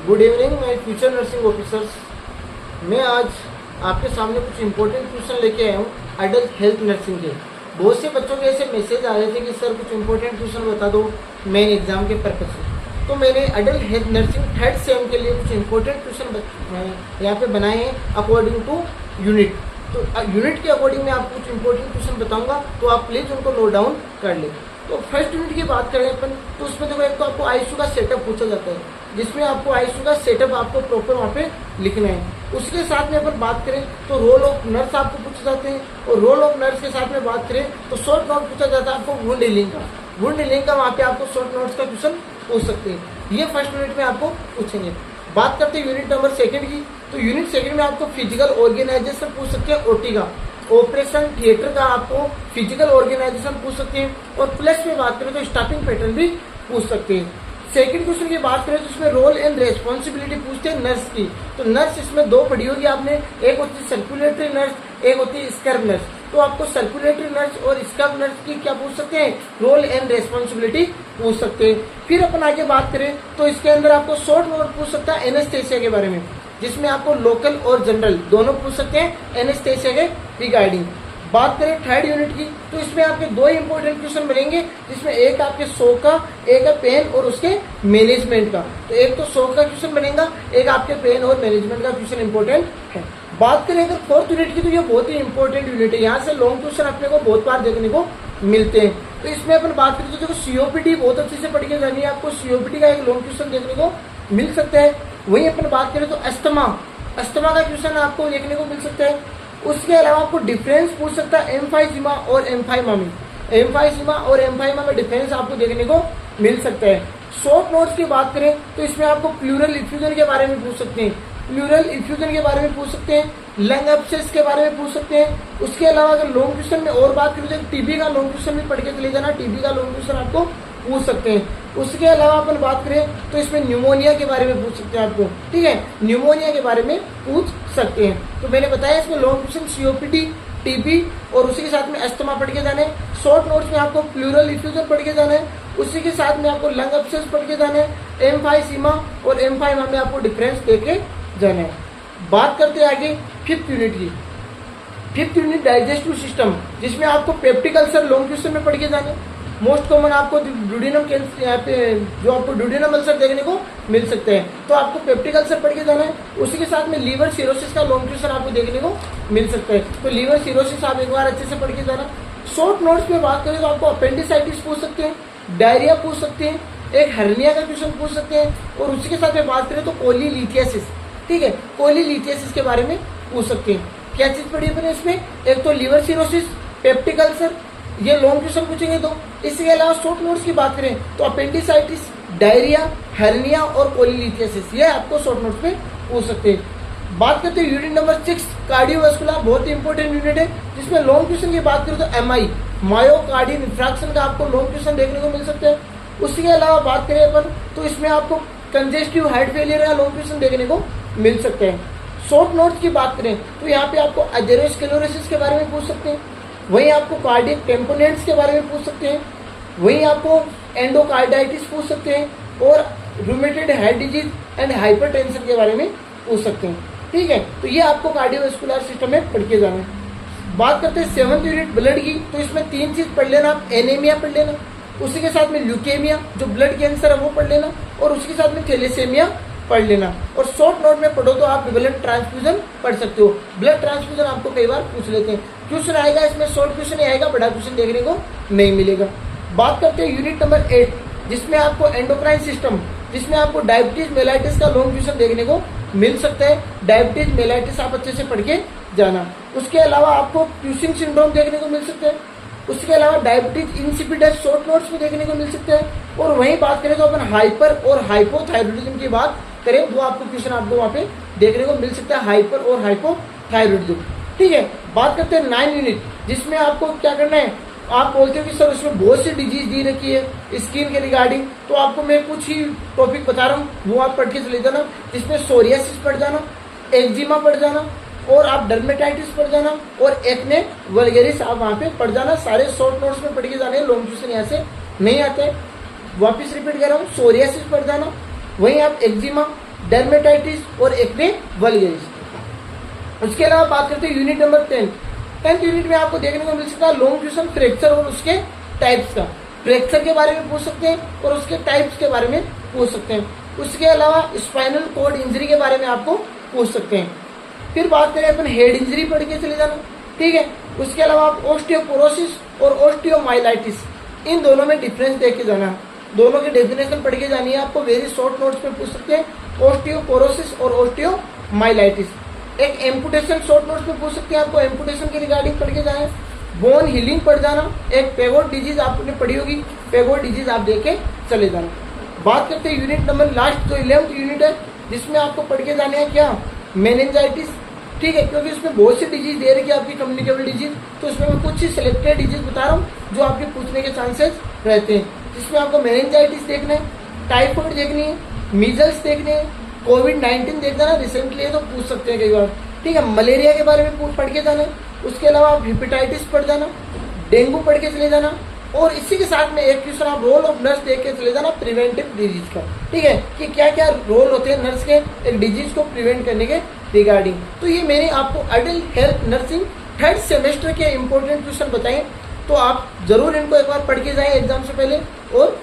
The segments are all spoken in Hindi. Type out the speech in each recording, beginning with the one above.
Good evening my future nursing officers. मैं आज आपके सामने कुछ इंपॉर्टेंट क्वेश्चन लेके आया हूँ एडल्ट हेल्थ नर्सिंग के। बहुत से बच्चों के ऐसे मैसेज आ रहे थे कि सर कुछ इंपॉर्टेंट क्वेश्चन बता दो मेन एग्जाम के पर्पज से। तो मैंने adult health nursing third same के लिए कुछ इंपॉर्टेंट क्वेश्चन यहाँ पे बनाए हैं अकॉर्डिंग टू यूनिट। तो यूनिट के अकॉर्डिंग मैं आपको कुछ इंपॉर्टेंट क्वेश्चन बताऊंगा, तो आप प्लीज उनको नोट डाउन कर ले। तो फर्स्ट यूनिट की बात करें अपन, तो उसमें देखो एक तो आपको आईसीयू का सेटअप पूछा जाता है, जिसमें आपको आईसीयू का सेटअप आपको प्रॉपर वहाँ पे लिखना है। उसके साथ में अपन बात करें तो रोल ऑफ नर्स आपको पूछे जाते हैं, और रोल ऑफ नर्स के साथ में बात करें तो शॉर्ट नोट पूछा जाता है आपको वुंड हीलिंग का। वुंड हीलिंग का वहाँ पे आपको शॉर्ट नोट्स का क्वेश्चन पूछ सकते हैं। ये फर्स्ट यूनिट में आपको पूछेंगे। बात करते हैं यूनिट नंबर सेकंड की, तो यूनिट सेकंड में आपको फिजिकल ऑर्गेनाइजेशन पूछ सकते हैं, ओटी का ऑपरेशन थिएटर का आपको फिजिकल ऑर्गेनाइजेशन पूछ सकते हैं, और प्लस में बात करें तो स्टाफिंग पैटर्न भी पूछ सकते हैं। सेकंड क्वेश्चन की बात करें तो इसमें रोल एंड रेस्पॉन्सिबिलिटी पूछते हैं नर्स की। तो नर्स इसमें दो पढ़ी होगी आपने, एक होती है सर्कुलेटरी नर्स, एक होती है स्कर्व नर्स। तो आपको सर्कुलेटरी नर्स और स्कर्व नर्स की क्या पूछ सकते हैं, रोल एंड रेस्पॉन्सिबिलिटी पूछ सकते हैं। फिर अपन आगे बात करें तो इसके अंदर आपको शॉर्ट नोट पूछ सकता है एनेस्थेसिया के बारे में, जिसमें आपको लोकल और जनरल दोनों पूछ सकते हैं एनेस्थेसिया के रिगार्डिंग। बात करें थर्ड यूनिट की, तो इसमें आपके दो इंपॉर्टेंट क्वेश्चन बनेंगे, जिसमें एक आपके शॉक का, एक है पेन और उसके मैनेजमेंट का। तो एक तो शॉक का क्वेश्चन बनेगा, एक आपके पेन और मैनेजमेंट का क्वेश्चन इंपॉर्टेंट है। बात करें अगर फोर्थ यूनिट की, तो ये बहुत ही इंपॉर्टेंट यूनिट है। यहाँ से लॉन्ग क्वेश्चन अपने को बहुत बार देखने को मिलते हैं। तो इसमें अपन बात करें तो देखो सीओपीडी बहुत अच्छे से पढ़ के जानी है, आपको सीओपीडी का एक लॉन्ग क्वेश्चन देखने को मिल सकता है। वहीं अपन बात करें तो अस्थमा का क्वेश्चन आपको देखने को मिल सकता है। उसके अलावा आपको डिफरेंस पूछ सकता है एम्फाइसीमा और एम्फाइमा में। एम्फाइसीमा और एम्फाइमा में डिफरेंस आपको देखने को मिल सकता है। शॉर्ट नोट्स की बात करें तो इसमें आपको प्लूरल इफ्यूजन के बारे में पूछ सकते हैं, प्लूरल इफ्यूजन के बारे में पूछ सकते हैं, लंग एब्सेस के बारे में पूछ सकते हैं। उसके अलावा अगर लॉन्ग क्वेश्चन में और बात करें तो टीबी का लॉन्ग क्वेश्चन भी पढ़ के चले जाना, टीबी का लॉन्ग क्वेश्चन आपको पूछ सकते हैं। उसके अलावा अपन बात करें तो इसमें न्यूमोनिया के बारे में पूछ सकते हैं आपको, ठीक है, न्यूमोनिया के बारे में पूछ सकते हैं। तो मैंने बताया इसमें लॉन्ग क्वेश्चन सीओपीडी, टीबी और उसी के साथ में अस्थमा पढ़ के जाना है। शॉर्ट नोट्स में आपको प्लूरल इफ्यूजन पढ़ के जाना है, उसी के साथ में आपको लंग एब्सेस पढ़ के जाना है, एम्फाइसीमा और एम्फाइमा में आपको डिफरेंस देके जाना है। बात करते हैं आगे फिफ्थ यूनिट की। फिफ्थ यूनिट डाइजेस्टिव सिस्टम, जिसमें आपको पेप्टिक अल्सर लॉन्ग क्वेश्चन में पढ़ के जाना है। मोस्ट कॉमन आपको ड्यूडेनम कैंसर, यहाँ पे जो आपको ड्यूडेनम अल्सर देखने को मिल सकते हैं, तो आपको पेप्टिक अल्सर पढ़ के जाना है। उसी के साथ में लीवर सिरोसिस का लॉन्ग क्वेश्चन आपको देखने को मिल सकता है, तो लीवर सिरोसिस आप एक बार अच्छे से पढ़ के जाना। शॉर्ट नोट्स में बात करें तो आपको अपेंडिसाइटिस पूछ सकते हैं, डायरिया पूछ सकते हैं, एक हर्निया का क्वेश्चन पूछ सकते हैं, और उसी के साथ में बात करें तो कोलीलिथियासिस, ठीक है, कोलीलिथियासिस के बारे में पूछ सकते हैं। क्या चीज पढ़ी अपने इसमें, एक तो लीवर सिरोसिस, पेप्टिक अल्सर, ये लॉन्ग क्वेश्चन पूछेंगे। तो इसके अलावा शॉर्ट नोट्स की बात करें तो अपेंडिसाइटिस, डायरिया, हर्निया और कोलीलिथियासिस, ये आपको शॉर्ट नोट्स में पूछ सकते हैं। बात करते हैं यूनिट नंबर 6 कार्डियोवास्कुलर, बहुत ही इंपॉर्टेंट यूनिट है, जिसमें लॉन्ग क्वेश्चन की बात करें तो एमआई मायोकार्डियल इंफ्रैक्शन का आपको लॉन्ग क्वेश्चन देखने को मिल सकता है। उसके अलावा बात करें अपन तो इसमें आपको कंजेस्टिव हार्ट फेलियर का लॉन्ग क्वेश्चन देखने को मिल सकते हैं। शॉर्ट नोट्स की बात करें तो यहाँ पे आपको एथेरोस्क्लेरोसिस के बारे में पूछ सकते हैं, वहीं आपको कार्डियक टेम्पोनेंट्स के बारे में पूछ सकते हैं, वहीं आपको एंडोकार्डाइटिस पूछ सकते हैं, और rheumatoid heart disease and hypertension के बारे में पूछ सकते हैं, ठीक है। तो ये आपको कार्डियोवास्कुलर सिस्टम में पढ़ के जाना है। बात करते हैं 7th यूनिट ब्लड की, तो इसमें 3 चीज पढ़ लेना आप, एनीमिया पढ़ लेना, उसी के साथ में ल्यूकेमिया जो ब्लड कैंसर है वो पढ़ लेना, और उसके साथ में थैलेसेमिया पढ़ लेना। और शॉर्ट नोट में पढ़ो तो आप ब्लड ट्रांसफ्यूजन पढ़ सकते हो। ब्लड ट्रांसफ्यूजन आपको कई बार पूछ लेते हैं, क्वेश्चन आएगा इसमें शॉर्ट क्वेश्चन ही आएगा, बड़ा क्वेश्चन देखने को नहीं मिलेगा। बात करते हैं यूनिट नंबर 8, जिसमें आपको एंडोक्राइन सिस्टम, जिसमें आपको डायबिटीज मेलाइटिस का लॉन्ग क्वेश्चन देखने को मिल सकता है। डायबिटीज मेलाइटिस आप अच्छे से पढ़ के जाना। उसके अलावा आपको क्यूसिंग सिंड्रोम देखने को मिल सकता है, उसके अलावा डायबिटीज इंसिपिडस शॉर्ट नोट्स में देखने को मिल सकता है। और वहीं बात करें तो अपन हाइपर और हाइपोथायरॉयडिज्म की बात करें, वो आपको क्वेश्चन आपको वहाँ पे देखने को मिल सकता है, हाइपर और हाइपोथायरॉयडिज्म, ठीक है। बात करते हैं 9 यूनिट, जिसमें आपको क्या करना है, आप बोलते हो कि सर उसमें बहुत सी डिजीज दी रखी है स्किन के रिगार्डिंग, तो आपको मैं कुछ ही टॉपिक बता रहा हूँ, वो आप पढ़ के चले जाना। जिसमें सोरियासिस पढ़ जाना, एक्जिमा पढ़ जाना, और आप डर्मेटाइटिस पढ़ जाना, और एक्ने वल्गेरिस आप वहाँ पे पढ़ जाना। सारे शॉर्ट नोट्स में पढ़ के जाने, लॉन्ग क्वेश्चन यहाँ से नहीं आते। वापिस रिपीट कर रहा हूँ, सोरियासिस पढ़ जाना, वहीं आप एक्जिमा, डर्मेटाइटिस और एक्ने वल्गरिस। उसके अलावा बात करते हैं यूनिट नंबर 10 यूनिट में आपको देखने को मिल सकता है लॉन्गिट्यूडिनल फ्रैक्चर और उसके टाइप्स का। फ्रैक्चर के बारे में पूछ सकते हैं और उसके टाइप्स के बारे में पूछ सकते हैं। उसके अलावा स्पाइनल कॉर्ड इंजरी के बारे में आपको पूछ सकते हैं। फिर बात करें अपन हेड इंजरी पढ़ के चले जाना, ठीक है। उसके अलावा आप ऑस्टियोपोरोसिस और ऑस्टियोमाइलाइटिस इन दोनों में डिफरेंस देख के जाना, दोनों की डेफिनेशन पढ़ के जानी है आपको। वेरी शॉर्ट नोट्स में पूछ सकते हैं ऑस्टियोपोरोसिस और ऑस्टियोमाइलाइटिस। एक एम्पुटेशन शॉर्ट नोट्स में पूछ सकते हैं आपको, एम्पुटेशन के रिगार्डिंग पढ़ के जाए। बोन हीलिंग पढ़ जाना, एक पेगोड डिजीज आपने पढ़ी होगी, पेगोड डिजीज आप देख के चले जाना। बात करते हैं यूनिट नंबर लास्ट जो 11th यूनिट है, जिसमें आपको पढ़ के जाने हैं क्या, मेनिंजाइटिस, ठीक है। क्योंकि उसमें बहुत सी डिजीज दे रही है आपकी कम्युनिकेबल डिजीज, तो उसमें मैं कुछ ही सिलेक्टेड डिजीज बता रहा हूँ जो आपके पूछने के चांसेस रहते हैं। जिसमें आपको मेनिंजाइटिस देखना है, टाइफाइड देखनी है, मीजल्स देखने हैं, कोविड-19 देखना ना रिसेंटली है तो पूछ सकते हैं कई बार, ठीक है। मलेरिया के बारे में पढ़ के जाना है। उसके अलावा आप हेपेटाइटिस पढ़ जाना, डेंगू पढ़ के चले जाना, और इसी के साथ में एक क्वेश्चन आप रोल ऑफ नर्स देख के चले जाना प्रिवेंटिव डिजीज का, ठीक है, कि क्या क्या रोल होते हैं नर्स के एक डिजीज को प्रिवेंट करने के रिगार्डिंग। तो ये मैंने आपको adult health nursing 3rd semester के इंपॉर्टेंट क्वेश्चन बताए, तो आप जरूर इनको एक बार पढ़ के जाएं एग्जाम से पहले। और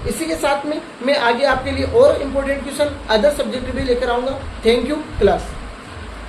इसी के साथ में मैं आगे आपके लिए और इम्पोर्टेंट क्वेश्चन अदर सब्जेक्ट भी लेकर आऊंगा। Thank you class.